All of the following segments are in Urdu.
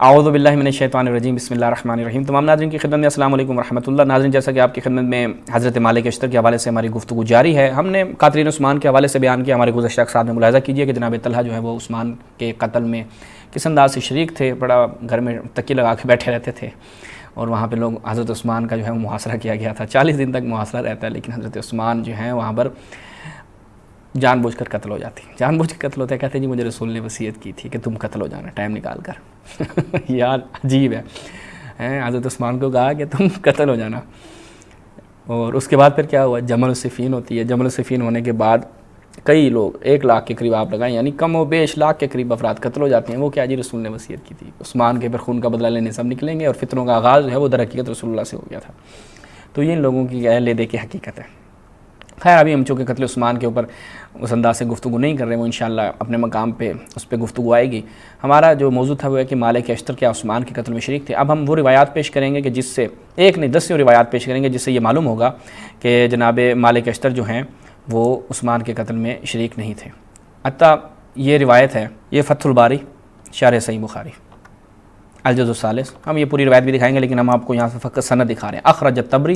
اعوذ باللہ من الشیطان الرجیم، بسم اللہ الرحمن الرحیم۔ تمام ناظرین کی خدمت میں السلام علیکم ورحمۃ اللہ۔ ناظرین، جیسا کہ آپ کی خدمت میں حضرت مالک اشتر کے حوالے سے ہماری گفتگو جاری ہے، ہم نے قاتلین عثمان کے حوالے سے بیان کیا۔ ہمارے گزشتہ اقساط میں ملاحظہ کیجئے کہ جناب طلحہ جو ہے وہ عثمان کے قتل میں کس انداز سے شریک تھے، بڑا گھر میں تکی لگا کے بیٹھے رہتے تھے، اور وہاں پہ لوگ حضرت عثمان کا جو ہے وہ محاصرہ کیا گیا تھا۔ 40 دن تک محاصرہ رہتا ہے، لیکن حضرت عثمان جو ہیں وہاں پر جان بوجھ کر قتل ہو جاتی ہیں۔ جان بوجھ کر قتل ہوتا ہے، کہتے ہیں جی مجھے رسول نے وصیت کی تھی کہ تم قتل ہو جانا ٹائم نکال کر۔ یار عجیب ہے، حضرت عثمان کو کہا کہ تم قتل ہو جانا۔ اور اس کے بعد پھر کیا ہوا، جمل الصفین ہوتی ہے۔ جمل الصفین ہونے کے بعد کئی لوگ 1 لاکھ کے قریب آپ لگائیں، یعنی کم و بیش لاکھ کے قریب افراد قتل ہو جاتے ہیں۔ وہ کیا جی رسول نے وصیت کی تھی، عثمان کے پر خون کا بدلہ لینے سب نکلیں گے، اور فتنوں کا آغاز جو ہے وہ در حقیقت رسول اللہ سے ہو گیا تھا۔ تو یہ ان لوگوں کی لے دے کے حقیقت ہے۔ خیر، ابھی ہم چونکہ قتل عثمان کے اوپر اس انداز سے گفتگو نہیں کر رہے، وہ انشاءاللہ اپنے مقام پہ اس پہ گفتگو آئے گی۔ ہمارا جو موضوع تھا وہ ہے کہ مالک اشتر کیا عثمان کے قتل میں شریک تھے۔ اب ہم وہ روایات پیش کریں گے کہ جس سے 1 نہیں 10 روایات پیش کریں گے جس سے یہ معلوم ہوگا کہ جناب مالک اشتر جو ہیں وہ عثمان کے قتل میں شریک نہیں تھے۔ حتیٰ یہ روایت ہے، یہ فتح الباری شرح صحیح بخاری الجزء الثالث، ہم یہ پوری روایت بھی دکھائیں گے، لیکن ہم آپ کو یہاں سے فقط سند دکھا رہے ہیں۔ اخرج الطبری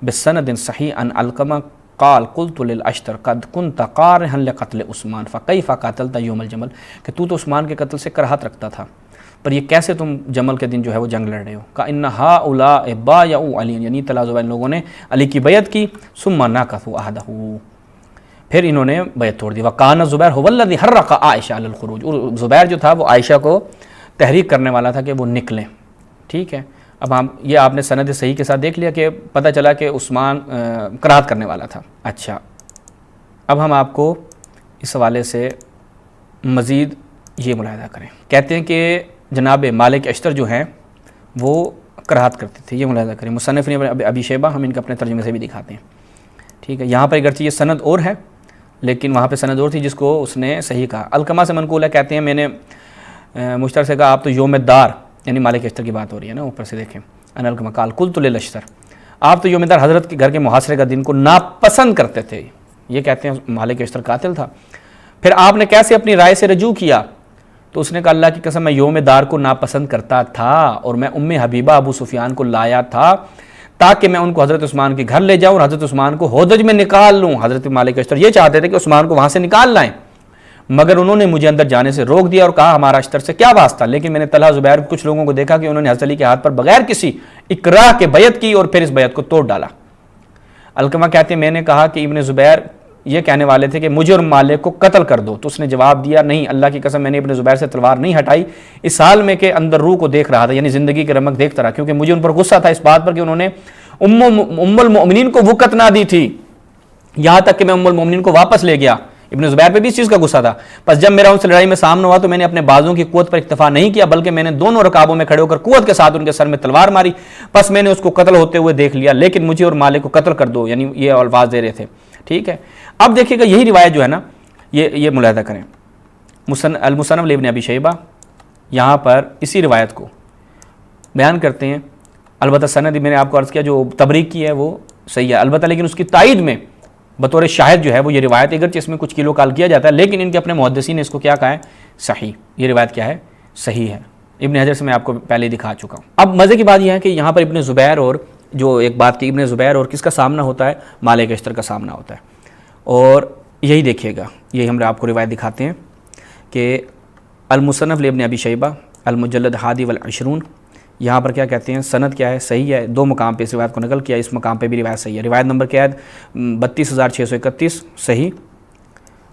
بسند صحیح عن علقمہ قال قلت للاشتر قد كنت قارها لقتل عثمان فكيف قاتلت يوم الجمل، کہ تو عثمان کے قتل سے کراہت رکھتا تھا، پر یہ کیسے تم جمل کے دن جو ہے وہ جنگ لڑ رہے ہو۔ کہ هؤلاء بايعوا علي، یعنی تلازو ان لوگوں نے علی کی بیعت کی، ثم ناقضوا عهده، پھر انہوں نے بیعت توڑ دی۔ وكان الزبير هو الذي حرك عائشة على الخروج، اور زبیر جو تھا وہ عائشہ کو تحریک کرنے والا تھا کہ وہ نکلیں۔ ٹھیک ہے، اب ہم یہ آپ نے سند صحیح کے ساتھ دیکھ لیا کہ پتہ چلا کہ عثمان کراہت کرنے والا تھا۔ اچھا، اب ہم آپ کو اس حوالے سے مزید یہ ملاحظہ کریں۔ کہتے ہیں کہ جناب مالک اشتر جو ہیں وہ کراہت کرتے تھے، یہ ملاحظہ کریں۔ مصنف نے ابی شیبہ، ہم ان کے اپنے ترجمے سے بھی دکھاتے ہیں۔ ٹھیک ہے، یہاں پر اگرچہ یہ سند اور ہے، لیکن وہاں پہ سند اور تھی جس کو اس نے صحیح کہا۔ علقمہ سے منقول ہے، کہتے ہیں میں نے مشتر سے کہا آپ تو یوم دار، یعنی مالک اشتر کی بات ہو رہی ہے نا، اوپر سے دیکھیں، ان علقمہ قال قلت للاشتر، آپ تو یوم دار حضرت کے گھر کے محاصرے کا دن کو ناپسند کرتے تھے، یہ کہتے ہیں مالک اشتر قاتل تھا۔ پھر آپ نے کیسے اپنی رائے سے رجوع کیا، تو اس نے کہا اللہ کی قسم میں یوم دار کو ناپسند کرتا تھا، اور میں ام حبیبہ ابو سفیان کو لایا تھا تاکہ میں ان کو حضرت عثمان کے گھر لے جاؤں اور حضرت عثمان کو ہودج میں نکال لوں۔ حضرت مالک اشتر یہ چاہتے تھے کہ عثمان کو وہاں سے نکال لائیں، مگر انہوں نے مجھے اندر جانے سے روک دیا اور کہا ہمارا اشتر سے کیا واسطہ۔ لیکن میں نے طلحہ زبیر کچھ لوگوں کو دیکھا کہ انہوں نے حضرت علی کے ہاتھ پر بغیر کسی اکراہ کے بیعت کی اور پھر اس بیعت کو توڑ ڈالا۔ علقمہ کہتے ہیں میں نے کہا کہ ابن زبیر یہ کہنے والے تھے کہ مجھے اور مالک کو قتل کر دو، تو اس نے جواب دیا نہیں، اللہ کی قسم میں نے ابن زبیر سے تلوار نہیں ہٹائی، اس حال میں کہ اندر روح کو دیکھ رہا تھا، یعنی زندگی کی رمق دیکھتا رہا، کیونکہ مجھے ان پر غصہ تھا اس بات پر کہ انہوں نے ام المؤمنین کو وقت نہ دی تھی، یہاں تک کہ میں ام المؤمنین کو واپس لے گیا۔ ابن زبیر پہ بھی اس چیز کا غصہ تھا۔ پس جب میرا ان سے لڑائی میں سامنا ہوا تو میں نے اپنے بازوں کی قوت پر اکتفا نہیں کیا، بلکہ میں نے دونوں رکابوں میں کھڑے ہو کر قوت کے ساتھ ان کے سر میں تلوار ماری، پس میں نے اس کو قتل ہوتے ہوئے دیکھ لیا، لیکن مجھے اور مالک کو قتل کر دو، یعنی یہ الفاظ دے رہے تھے۔ ٹھیک ہے، اب دیکھیے گا یہی روایت جو ہے نا، یہ ملاحظہ کریں، المصنف لابن ابی شیبہ یہاں پر اسی روایت کو بیان کرتے ہیں۔ البتہ سند میں نے آپ کو عرض کیا جو تبریک کی ہے وہ صحیح ہے، البتہ لیکن اس کی تائید میں بطور شاہد جو ہے وہ یہ روایت، اگرچہ اس میں کچھ کیلو کال کیا جاتا ہے، لیکن ان کے اپنے محدثین نے اس کو کیا کہا ہے، صحیح، یہ روایت کیا ہے، صحیح ہے۔ ابن حجر سے میں آپ کو پہلے دکھا چکا ہوں۔ اب مزے کی بات یہ ہے کہ یہاں پر ابن زبیر اور جو ایک بات کی، ابن زبیر اور کس کا سامنا ہوتا ہے، مالک اشتر کا سامنا ہوتا ہے، اور یہی دیکھیے گا، یہی ہم آپ کو روایت دکھاتے ہیں کہ المصنف لابن ابی شیبہ المجلد 21 یہاں پر کیا کہتے ہیں، سند کیا ہے، صحیح ہے، 2 مقام پہ اس روایت کو نقل کیا، اس مقام پہ بھی روایت صحیح ہے۔ روایت نمبر کیا ہے 32631 صحیح،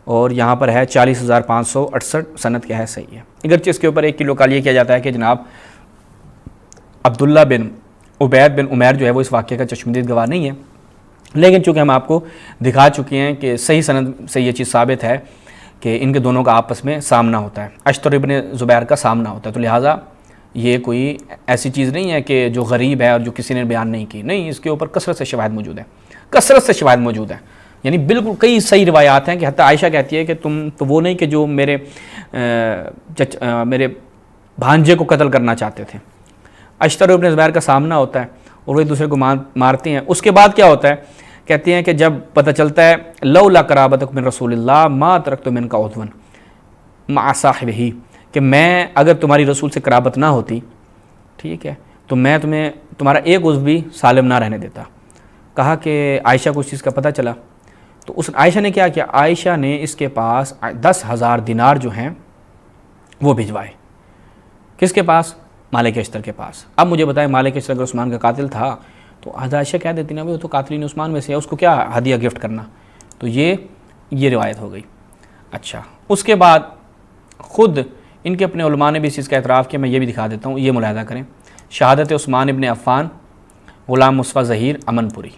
اور یہاں پر ہے 40568 سند کیا ہے، صحیح ہے۔ اگرچہ اس کے اوپر 1 کلو کال یہ کیا جاتا ہے کہ جناب عبداللہ بن عبید بن عمیر جو ہے وہ اس واقعے کا چشمدید گواہ نہیں ہے، لیکن چونکہ ہم آپ کو دکھا چکے ہیں کہ صحیح سند سے یہ چیز ثابت ہے کہ ان کے دونوں کا آپس میں سامنا ہوتا ہے، اشتر ابن زبیر کا سامنا ہوتا ہے، تو لہٰذا یہ کوئی ایسی چیز نہیں ہے کہ جو غریب ہے اور جو کسی نے بیان نہیں کی، نہیں، اس کے اوپر کثرت سے شواہد موجود ہے، کثرت سے شواہد موجود ہے، یعنی بالکل کئی صحیح روایات ہیں کہ حتیٰ عائشہ کہتی ہے کہ تم تو وہ نہیں کہ جو میرے بھانجے کو قتل کرنا چاہتے تھے۔ اشتر ابن زبیر کا سامنا ہوتا ہے اور وہ ایک دوسرے کو مارتے ہیں۔ اس کے بعد کیا ہوتا ہے، کہتے ہیں کہ جب پتہ چلتا ہے لولا قرابتک من رسول اللہ ما ترکت منک عضوا مع صاحبہ، کہ میں اگر تمہاری رسول سے قرابت نہ ہوتی، ٹھیک ہے، تو میں تمہارا ایک عضو بھی سالم نہ رہنے دیتا۔ کہا کہ عائشہ کو اس چیز کا پتہ چلا، تو اس عائشہ نے کیا کیا، عائشہ نے اس کے پاس 10,000 دینار جو ہیں وہ بھجوائے۔ کس کے پاس؟ مالک اشتر کے پاس۔ اب مجھے بتائیں، مالک اشتر اگر عثمان کا قاتل تھا تو عائشہ کہہ دیتی نا وہ تو قاتلین عثمان میں سے ہے، اس کو کیا ہدیہ گفٹ کرنا۔ تو یہ روایت ہو گئی۔ اچھا، اس کے بعد خود ان کے اپنے علماء نے بھی اس چیز کا اعتراف کیا، میں یہ بھی دکھا دیتا ہوں، یہ ملاحظہ کریں۔ شہادت عثمان ابن عفان، غلام مصطفیٰ ظہیر، امن پوری۔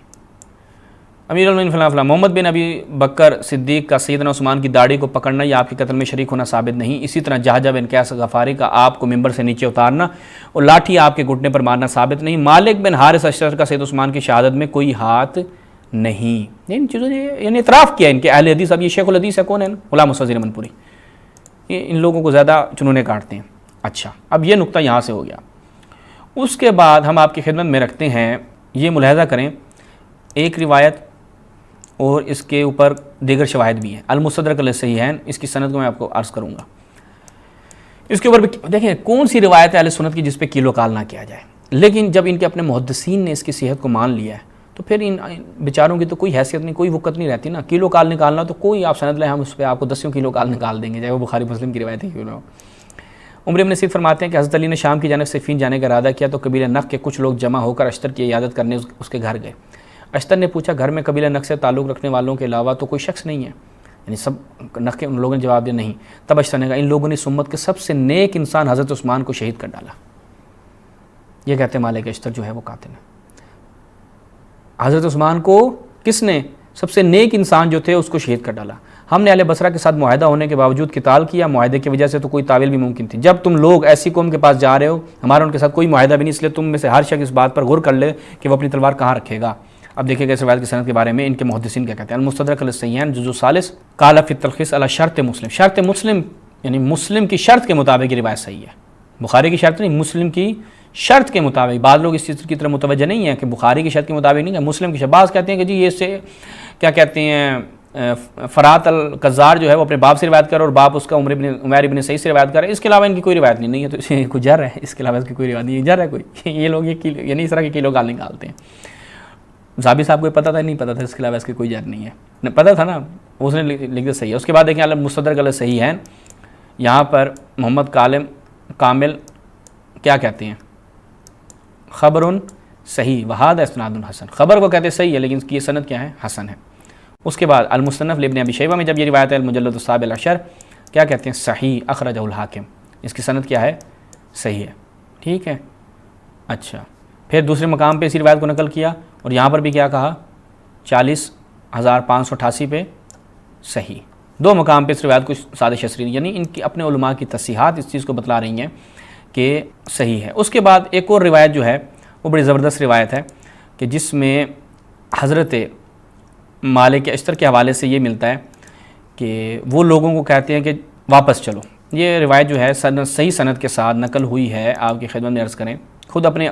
امیر المومنین فلاں فلاں، محمد بن ابی بکر صدیق کا سیدنا عثمان کی داڑھی کو پکڑنا یا آپ کے قتل میں شریک ہونا ثابت نہیں۔ اسی طرح جہجہ بن قیس غفاری کا آپ کو ممبر سے نیچے اتارنا اور لاٹھی آپ کے گھٹنے پر مارنا ثابت نہیں۔ مالک بن حارث اشتر کا سید عثمان کی شہادت میں کوئی ہاتھ نہیں۔ ان چیزوں نے یعنی اعتراف کیا ان کے اہل حدیث۔ اب یہ شیخ الحدیث ہے کون ہے؟ غلام مصطفیٰ ظہیر امن پوری۔ یہ ان لوگوں کو زیادہ چنونے کاٹتے ہیں۔ اچھا، اب یہ نقطہ یہاں سے ہو گیا۔ اس کے بعد ہم آپ کی خدمت میں رکھتے ہیں، یہ ملاحظہ کریں، ایک روایت اور اس کے اوپر دیگر شواہد بھی ہیں۔ المستدرک علی الصحیحین، اس کی سند کو میں آپ کو عرض کروں گا۔ اس کے اوپر بھی دیکھیں کون سی روایت ہے اہل سنت کی جس پہ کیلو کال نہ کیا جائے، لیکن جب ان کے اپنے محدثین نے اس کی صحت کو مان لیا ہے تو پھر ان بیچاروں کی تو کوئی حیثیت نہیں، کوئی وقت نہیں رہتی نا۔ کیلو کال نکالنا تو کوئی آپ سند لیں، ہم اس پہ آپ کو 10 کیلو کال نکال دیں گے، چاہے وہ بخاری مسلم کی روایت ہے کیوں نہ ہو۔ عمر بن نصیر فرماتے ہیں کہ حضرت علی نے شام کی جانب صفین جانے کا ارادہ کیا تو قبیلہ نخ کے کچھ لوگ جمع ہو کر اشتر کی عیادت کرنے اس کے گھر گئے۔ اشتر نے پوچھا گھر میں قبیلہ نخ سے تعلق رکھنے والوں کے علاوہ تو کوئی شخص نہیں ہے؟ یعنی سب نخ کے ان لوگوں نے جواب دیا نہیں۔ تب اشتر نے کہا ان لوگوں نے اس امت کے سب سے نیک انسان حضرت عثمان کو شہید کر ڈالا۔ یہ کہتے ہیں مالک اشتر جو ہے وہ قاتل ہے۔ حضرت عثمان کو کس نے؟ سب سے نیک انسان جو تھے اس کو شہید کر ڈالا۔ ہم نے اہل بصرہ کے ساتھ معاہدہ ہونے کے باوجود قتال کیا، معاہدے کی وجہ سے تو کوئی تعویل بھی ممکن تھی۔ جب تم لوگ ایسی قوم کے پاس جا رہے ہو، ہمارا ان کے ساتھ کوئی معاہدہ بھی نہیں، اس لیے تم میں سے ہر شخص اس بات پر غور کر لے کہ وہ اپنی تلوار کہاں رکھے گا۔ اب دیکھیں گے اس روایت کی سند کے بارے میں ان کے محدثین کیا کہتے ہیں۔ المستدرک علی الصحیحین جزء ثالث قال فی التلخیص علی شرط مسلم، شرط مسلم یعنی مسلم کی شرط کے مطابق یہ روایت صحیح ہے، بخاری کی شرط نہیں، مسلم کی شرط کے مطابق۔ بعض لوگ اس چیز کی طرف متوجہ نہیں ہیں کہ بخاری کی شرط کے مطابق نہیں ہے، مسلم کی شرط۔ بعض کہتے ہیں کہ جی یہ سے کیا کہتے ہیں فرات القزار جو ہے وہ اپنے باپ سے روایت کر اور باپ اس کا عمیر ابن سعید سے روایت کر، اس کے علاوہ ان کی کوئی روایت نہیں ہے، تو کوئی جر ہے، اس کے علاوہ اس کی کوئی روایت نہیں ہے، جر ہے کوئی۔ یہ لوگ یعنی اس طرح کے کیلو گال نکالتے ہیں۔ زابی صاحب کو پتہ تھا نہیں پتہ تھا، اس کے علاوہ اس کی کوئی جر نہیں ہے، پتہ تھا نا، اس نے لکھ دیا صحیح ہے۔ اس کے بعد دیکھیں المستدرک علی الصحیحین، یہاں پر محمد کامل کیا کہتے ہیں؟ خبر صحیح وہذا اسناد حسن، خبر کو کہتے صحیح ہے لیکن اس کی سند کیا ہے؟ حسن ہے۔ اس کے بعد المصنف لابن ابی شیبہ میں جب یہ روایت ہے المجلد السابع العشر کیا کہتے ہیں؟ صحیح اخرجہ الحاکم، اس کی سند کیا ہے؟ صحیح ہے، ٹھیک ہے۔ اچھا، پھر دوسرے مقام پہ اسی روایت کو نقل کیا اور یہاں پر بھی کیا کہا؟ 40,588 پہ صحیح۔ دو مقام پہ اس روایت کو سادہ شسری، یعنی ان کی اپنے علماء کی تصحیحات اس چیز کو بتلا رہی ہیں کہ صحیح ہے۔ اس کے بعد ایک اور روایت جو ہے وہ بڑی زبردست روایت ہے کہ جس میں حضرت مالک اشتر کے حوالے سے یہ ملتا ہے کہ وہ لوگوں کو کہتے ہیں کہ واپس چلو۔ یہ روایت جو ہے صحیح سند کے ساتھ نقل ہوئی ہے، آپ کی خدمت میں عرض کریں، خود اپنے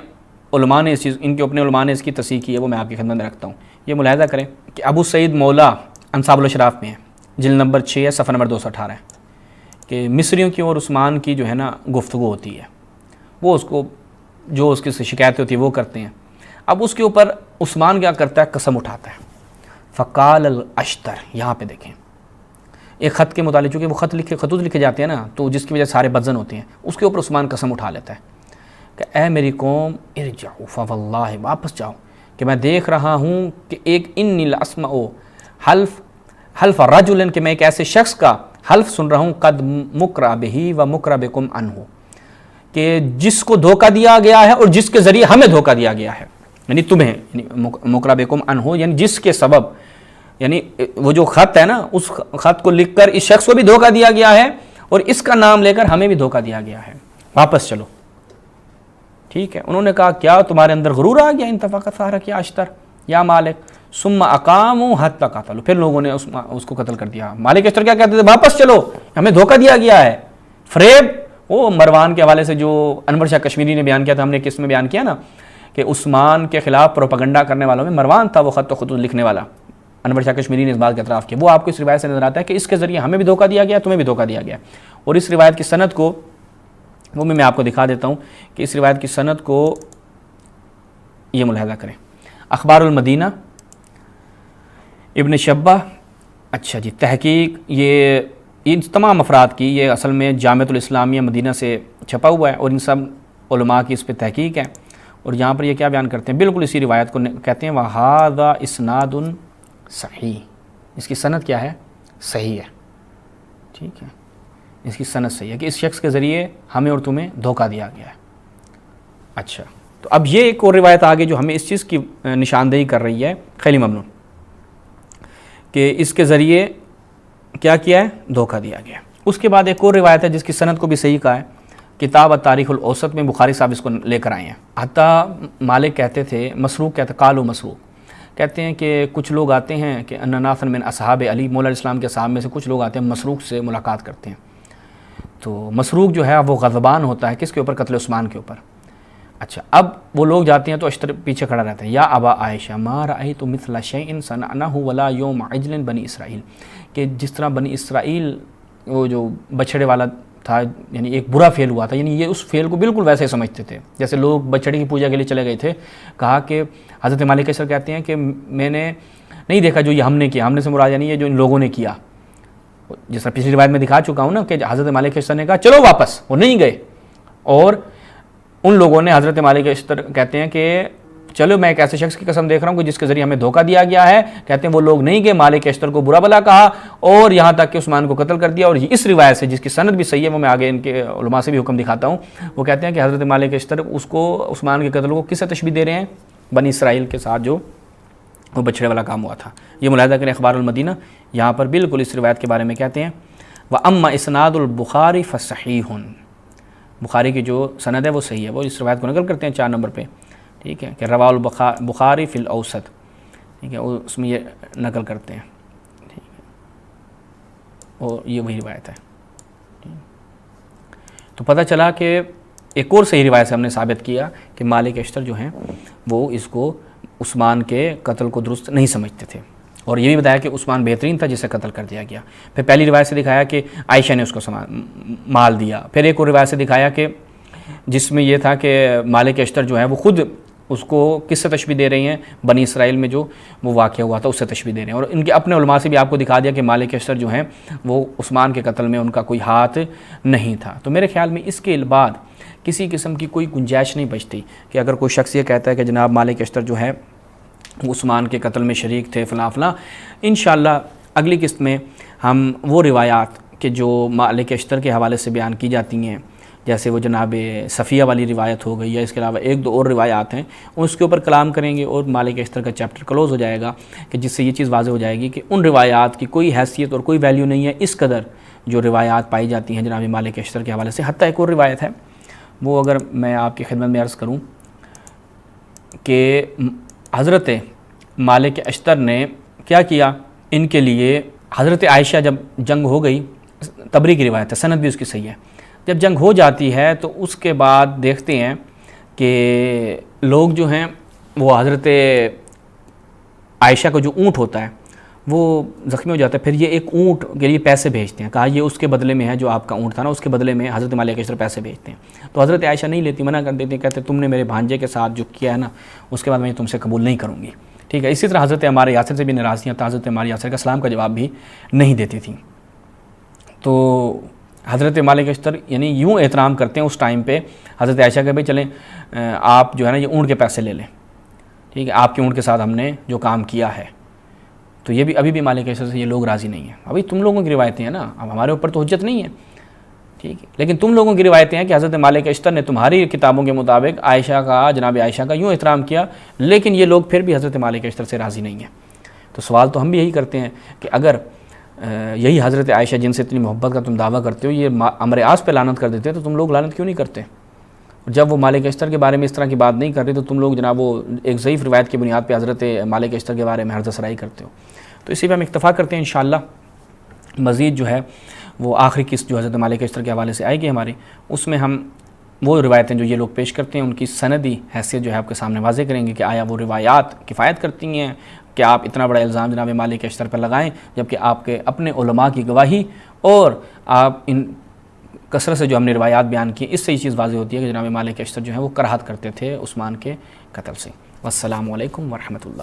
علماء نے اس چیز، ان کے اپنے علماء نے اس کی تصحیح کی ہے، وہ میں آپ کی خدمت میں رکھتا ہوں۔ یہ ملاحظہ کریں کہ ابو سعید مولا انصاب الاشراف میں ہے، جلد نمبر 6 ہے، صفحہ نمبر 218 ہے، کہ مصریوں کی اور عثمان کی جو ہے نا گفتگو ہوتی ہے، وہ اس کو جو اس کی شکایتیں ہوتی ہے وہ کرتے ہیں۔ اب اس کے اوپر عثمان کیا کرتا ہے؟ قسم اٹھاتا ہے۔ فقال الاشتر، یہاں پہ دیکھیں ایک خط کے متعلق، چونکہ وہ خطوط لکھے جاتے ہیں نا تو جس کی وجہ سے سارے بدزن ہوتے ہیں، اس کے اوپر عثمان قسم اٹھا لیتا ہے کہ اے میری قوم ارجعوا فواللہ، واپس جاؤ، کہ میں دیکھ رہا ہوں کہ ایک انی لاسمع حلف رجل، کہ میں ایک ایسے شخص کا حلف سن رہا ہوں قد مکر بہ و مکر بکم عنہ، کہ جس کو دھوکہ دیا گیا ہے اور جس کے ذریعے ہمیں دھوکہ دیا گیا ہے، یعنی تمہیں، مکر بکم عنہ یعنی جس کے سبب، یعنی وہ جو خط ہے نا اس خط کو لکھ کر اس شخص کو بھی دھوکہ دیا گیا ہے اور اس کا نام لے کر ہمیں بھی دھوکہ دیا گیا ہے، واپس چلو، ٹھیک ہے۔ انہوں نے کہا کیا تمہارے اندر غرور آ گیا؟ انتفاقت سارا کیا اشتر یا مالک، ثم اقاموا حتی قتلوا، پھر لوگوں نے اس کو قتل کر دیا۔ مالک اشتر کیا کہتے تھے؟ واپس چلو، ہمیں دھوکہ دیا گیا ہے، فریب۔ وہ مروان کے حوالے سے جو انور شاہ کشمیری نے بیان کیا تھا، ہم نے کس میں بیان کیا نا کہ عثمان کے خلاف پروپیگنڈا کرنے والوں میں مروان تھا، وہ خط و خطوط لکھنے والا۔ انور شاہ کشمیری نے اس بات کا اعتراف کیا، وہ آپ کو اس روایت سے نظر آتا ہے کہ اس کے ذریعے ہمیں بھی دھوکہ دیا گیا، تمہیں بھی دھوکہ دیا گیا، اور اس روایت کی سند کو وہ میں آپ کو دکھا دیتا ہوں کہ اس روایت کی سند کو یہ ملاحظہ کریں۔ اخبار المدینہ، ابن شبہ، اچھا جی، تحقیق یہ ان تمام افراد کی، یہ اصل میں جامعۃ الاسلامیہ مدینہ سے چھپا ہوا ہے اور ان سب علماء کی اس پہ تحقیق ہے، اور یہاں پر یہ کیا بیان کرتے ہیں، بالکل اسی روایت کو کہتے ہیں وَهَذَا إِسْنَادٌ صحیح، اس کی سند کیا ہے، صحیح ہے، ٹھیک ہے، اس کی سند صحیح ہے کہ اس شخص کے ذریعے ہمیں اور تمہیں دھوکہ دیا گیا ہے۔ اچھا، تو اب یہ ایک اور روایت آگے جو ہمیں اس چیز کی نشاندہی کر رہی ہے، خیلی ممنون، کہ اس کے ذریعے کیا کیا ہے، دھوکہ دیا گیا۔ اس کے بعد ایک اور روایت ہے جس کی سند کو بھی صحیح کہا ہے، کتاب التاریخ الاوسط میں بخاری صاحب اس کو لے کر آئے ہیں۔ حتیٰ مالک کہتے تھے، مسروق کہتے قالو مسروق کہتے ہیں کہ کچھ لوگ آتے ہیں کہ ان ناسا من اصحاب علی، مولا علیہ السلام کے صحاب میں سے کچھ لوگ آتے ہیں، مسروق سے ملاقات کرتے ہیں، تو مسروق جو ہے وہ غضبان ہوتا ہے کس کے اوپر، قتل عثمان کے اوپر۔ اچھا، اب وہ لوگ جاتے ہیں تو اشتر پیچھے کھڑا رہتا ہے، یا ابا عائشہ ما رأیت مثل شیء صنعناه ولا یوم عجل بنی اسرائیل، کہ جس طرح بنی اسرائیل وہ جو بچھڑے والا تھا، یعنی ایک برا فعل ہوا تھا، یعنی یہ اس فعل کو بالکل ویسے سمجھتے تھے جیسے لوگ بچڑے کی پوجا کے لیے چلے گئے تھے۔ کہا کہ حضرت مالک اشتر کہتے ہیں کہ میں نے نہیں دیکھا جو یہ ہم نے کیا، ہم نے سے مراد یعنی یہ جو ان لوگوں نے کیا، جس طرح پچھلی روایت میں دکھا چکا ہوں نا کہ حضرت مالک اشتر نے کہا چلو واپس، وہ نہیں گئے، اور ان لوگوں نے حضرت مالک اشتر کہتے ہیں کہ چلو میں ایک ایسے شخص کی قسم دیکھ رہا ہوں کہ جس کے ذریعے ہمیں دھوکہ دیا گیا ہے، کہتے ہیں وہ لوگ نہیں گئے، مالک اشتر کو برا بلا کہا اور یہاں تک کہ عثمان کو قتل کر دیا۔ اور اس روایت سے جس کی سند بھی صحیح ہے، وہ میں آگے ان کے علماء سے بھی حکم دکھاتا ہوں، وہ کہتے ہیں کہ حضرت مالک اشتر اس کو عثمان کے قتل کو کس سے تشبیہ دے رہے ہیں، بنی اسرائیل کے ساتھ جو وہ بچھڑے والا کام ہوا تھا۔ یہ ملاحظہ کریں اخبار المدینہ، یہاں پر بالکل اس روایت کے بارے میں کہتے ہیں وَأَمَّا إِسْنَادُ البخاری فَصَحِيحٌ، بخاری کی جو سند ہے وہ صحیح ہے، وہ اس روایت کو نقل کرتے ہیں 4 نمبر پہ، ٹھیک ہے، کہ رواہ البخاری فی الاوسط، ٹھیک ہے، اس میں یہ نقل کرتے ہیں، ٹھیک ہے، اور یہ وہی روایت ہے۔ تو پتہ چلا کہ ایک اور صحیح روایت سے ہم نے ثابت کیا کہ مالک اشتر جو ہیں وہ اس کو عثمان کے قتل کو درست نہیں سمجھتے تھے، اور یہ بھی بتایا کہ عثمان بہترین تھا جسے قتل کر دیا گیا۔ پھر پہلی روایت سے دکھایا کہ عائشہ نے اس کو مال دیا، پھر ایک اور روایت سے دکھایا کہ جس میں یہ تھا کہ مالک اشتر جو ہے وہ خود اس کو کس سے تشبیہ دے رہی ہیں، بنی اسرائیل میں جو وہ واقعہ ہوا تھا اس سے تشبیہ دے رہے ہیں، اور ان کے اپنے علماء سے بھی آپ کو دکھا دیا کہ مالک اشتر جو ہیں وہ عثمان کے قتل میں ان کا کوئی ہاتھ نہیں تھا۔ تو میرے خیال میں اس کے بعد کسی قسم کی کوئی گنجائش نہیں بچتی کہ اگر کوئی شخص یہ کہتا ہے کہ جناب مالک اشتر جو ہے عثمان کے قتل میں شریک تھے فلاں فلاں، انشاءاللہ اگلی قسط میں ہم وہ روایات کہ جو مالک اشتر کے حوالے سے بیان کی جاتی ہیں، جیسے وہ جناب صفیہ والی روایت ہو گئی، یا اس کے علاوہ 1-2 اور روایات ہیں، اس کے اوپر کلام کریں گے اور مالک اشتر کا چیپٹر کلوز ہو جائے گا، کہ جس سے یہ چیز واضح ہو جائے گی کہ ان روایات کی کوئی حیثیت اور کوئی ویلیو نہیں ہے اس قدر جو روایات پائی جاتی ہیں جناب مالک اشتر کے حوالے سے۔ حتیٰ ایک اور روایت ہے، وہ اگر میں آپ کی خدمت میں عرض کروں کہ حضرت مالک اشتر نے کیا کیا، ان کے لیے حضرت عائشہ جب جنگ ہو گئی، تبری کی روایت ہے، سند بھی اس کی صحیح ہے، جب جنگ ہو جاتی ہے تو اس کے بعد دیکھتے ہیں کہ لوگ جو ہیں وہ حضرت عائشہ کا جو اونٹ ہوتا ہے وہ زخمی ہو جاتا ہے، پھر یہ ایک اونٹ کے لیے پیسے بھیجتے ہیں، کہا یہ اس کے بدلے میں ہے جو آپ کا اونٹ تھا نا، اس کے بدلے میں حضرت مالک اشتر پیسے بھیجتے ہیں۔ تو حضرت عائشہ نہیں لیتی، منع کر دیتی، کہتے تم نے میرے بھانجے کے ساتھ جو کیا ہے نا اس کے بعد میں تم سے قبول نہیں کروں گی، ٹھیک ہے۔ اسی طرح حضرت عمار یاسر سے بھی ناراضیاں، تو حضرت عمار یاسر کا سلام کا جواب بھی نہیں دیتی تھیں۔ تو حضرت مالک اشتر یعنی یوں احترام کرتے ہیں اس ٹائم پہ حضرت عائشہ کہ بھائی چلیں آپ جو ہے نا یہ اونٹ کے پیسے لے لیں، ٹھیک ہے، آپ کے اونٹ کے ساتھ ہم نے جو کام کیا ہے۔ تو یہ بھی ابھی بھی مالک اشتر سے یہ لوگ راضی نہیں ہیں، ابھی تم لوگوں کی روایتیں ہیں نا، اب ہمارے اوپر تو حجت نہیں ہے، ٹھیک ہے، لیکن تم لوگوں کی روایتیں ہیں کہ حضرت مالک اشتر نے تمہاری کتابوں کے مطابق عائشہ کا، جناب عائشہ کا یوں احترام کیا، لیکن یہ لوگ پھر بھی حضرت مالک اشتر سے راضی نہیں ہیں۔ تو سوال تو ہم بھی یہی کرتے ہیں کہ اگر یہی حضرت عائشہ جن سے اتنی محبت کا تم دعویٰ کرتے ہو یہ عمر عاص پہ لعنت کر دیتے تو تم لوگ لعنت کیوں نہیں کرتے؟ جب وہ مالک اشتر کے بارے میں اس طرح کی بات نہیں کر رہے تو تم لوگ جناب وہ ایک ضعیف روایت کی بنیاد پہ حضرت مالک اشتر کے بارے میں حرز سرائی کرتے ہو۔ تو اسی پہ ہم اکتفا کرتے ہیں، انشاءاللہ مزید جو ہے وہ آخری قسط جو حضرت مالک اشتر کے حوالے سے آئے گی ہماری، اس میں ہم وہ روایتیں جو یہ لوگ پیش کرتے ہیں ان کی سندی حیثیت جو ہے آپ کے سامنے واضح کریں گے کہ آیا وہ روایات کفایت کرتی ہیں کہ آپ اتنا بڑا الزام جناب مالک اشتر پر لگائیں، جبکہ آپ کے اپنے علماء کی گواہی اور آپ ان کثرت سے جو ہم نے روایات بیان کی، اس سے یہ چیز واضح ہوتی ہے کہ جناب مالک اشتر جو ہیں وہ کراہت کرتے تھے عثمان کے قتل سے۔ والسلام علیکم ورحمۃ اللہ۔